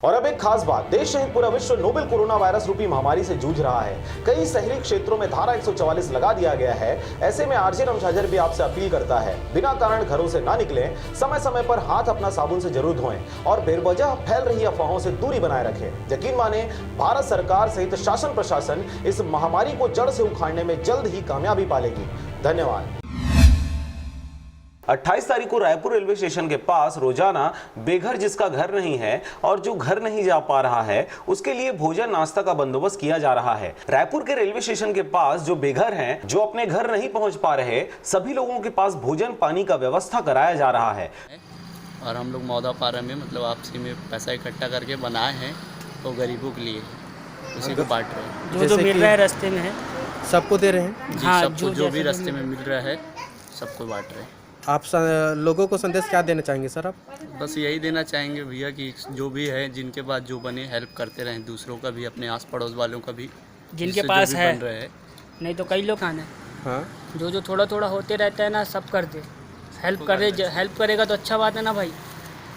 और अब एक खास बात, देश सहित पूरा विश्व नोवेल कोरोना वायरस रूपी महामारी से जूझ रहा है। कई शहरी क्षेत्रों में धारा 144 लगा दिया गया है। ऐसे में आरजे रमझाझर भी आपसे अपील करता है, बिना कारण घरों से ना निकलें, समय समय पर हाथ अपना साबुन से जरूर धोएं और बेवजह फैल रही अफवाहों से दूरी बनाए रखें। यकीन माने, भारत सरकार सहित शासन प्रशासन इस महामारी को जड़ से उखाड़ने में जल्द ही कामयाबी पालेगी। धन्यवाद। 28 तारीख को रायपुर रेलवे स्टेशन के पास रोजाना बेघर जिसका घर नहीं है और जो घर नहीं जा पा रहा है उसके लिए भोजन नाश्ता का बंदोबस्त किया जा रहा है। रायपुर के रेलवे स्टेशन के पास जो बेघर हैं, जो अपने घर नहीं पहुंच पा रहे, सभी लोगों के पास भोजन पानी का व्यवस्था कराया जा रहा है। और हम लोग मौदापारा में मतलब आपसी में पैसा इकट्ठा करके बनाए हैं, तो गरीबों के लिए उसी को बांट रहे हैं। जो मिल रहा है रास्ते में है सबको दे रहे हैं। जी, सबको जो भी रास्ते में मिल रहा है सबको बांट रहे हैं। आप लोगों को संदेश क्या देना चाहेंगे सर? आप बस यही देना चाहेंगे भैया कि जो भी है, जिनके पास जो बने हेल्प करते रहें, दूसरों का भी, अपने आस पड़ोस वालों का भी, जिनके पास है। बन रहे हैं। नहीं तो कई लोग खाना हाँ, जो थोड़ा थोड़ा होते रहता है ना, सब कर दे, हेल्प करेगा तो अच्छा बात है ना भाई।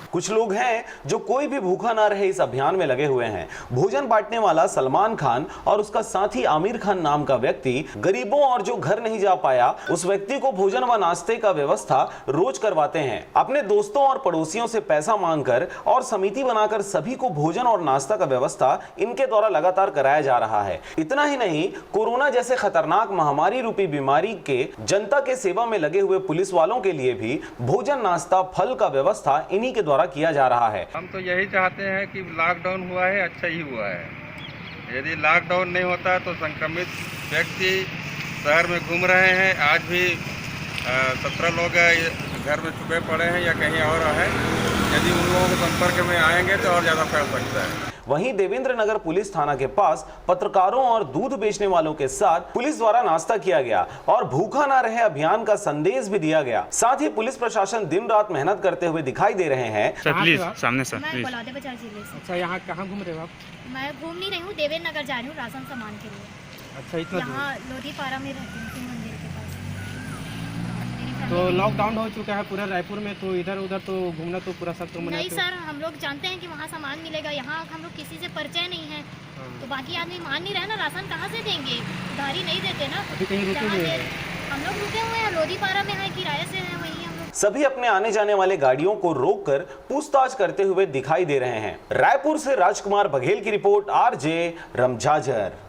कुछ लोग हैं जो कोई भी भूखा ना रहे इस अभियान में लगे हुए हैं। भोजन बांटने वाला सलमान खान और उसका साथी आमिर खान नाम का व्यक्ति गरीबों और जो घर नहीं जा पाया उस व्यक्ति को भोजन व नाश्ते का व्यवस्था रोज करवाते हैं। अपने दोस्तों और पड़ोसियों से पैसा मांगकर और समिति बनाकर सभी को भोजन और नाश्ता का व्यवस्था इनके द्वारा लगातार कराया जा रहा है। इतना ही नहीं, कोरोना जैसे खतरनाक महामारी रूपी बीमारी के जनता के सेवा में लगे हुए पुलिस वालों के लिए भी भोजन नाश्ता फल का व्यवस्था इन्हीं के द्वारा किया जा रहा है। हम तो यही चाहते हैं कि लॉकडाउन हुआ है, अच्छा ही हुआ है। यदि लॉकडाउन नहीं होता तो संक्रमित व्यक्ति शहर में घूम रहे हैं। आज भी 17 लोग घर में छुपे पड़े हैं या कहीं और हैं। यदि उन लोगों के संपर्क में आएंगे तो और ज़्यादा फैल सकता है। वहीं देवेंद्र नगर पुलिस थाना के पास पत्रकारों और दूध बेचने वालों के साथ पुलिस द्वारा नाश्ता किया गया और भूखा ना रहे अभियान का संदेश भी दिया गया। साथ ही पुलिस प्रशासन दिन रात मेहनत करते हुए दिखाई दे रहे हैं। सर प्लीज सामने सर मैं प्लीज। बलौदे बाजार जिले से। अच्छा, यहाँ कहाँ घूम रहे हो आप? मैं घूम नहीं रही हूँ, देवेंद्र नगर जा रही हूँ राशन सामान के लिए। अच्छा, इतना यहाँ लोधीपारा में रहती हूँ, शिव मंदिर के पास। तो लॉकडाउन हो चुका है पूरा रायपुर में, तो इधर उधर तो घूमना तो पूरा सब तो मना। नहीं सर, हम लोग जानते हैं कि वहाँ सामान मिलेगा। यहाँ हम लोग किसी से परिचय नहीं है, तो बाकी आदमी मान नहीं रहे ना, राशन कहाँ से देंगे, उधारी नहीं देते ना। अभी कहीं रुके हुए हैं? हम लोग रुके हुए हैं, लोधीपारा में है, किराए से है, वहीं हम लोग। सभी अपने आने जाने वाले गाड़ियों को रोककर पूछताछ करते हुए दिखाई दे रहे हैं। रायपुर से राजकुमार बघेल की रिपोर्ट, आरजे रमझाझर।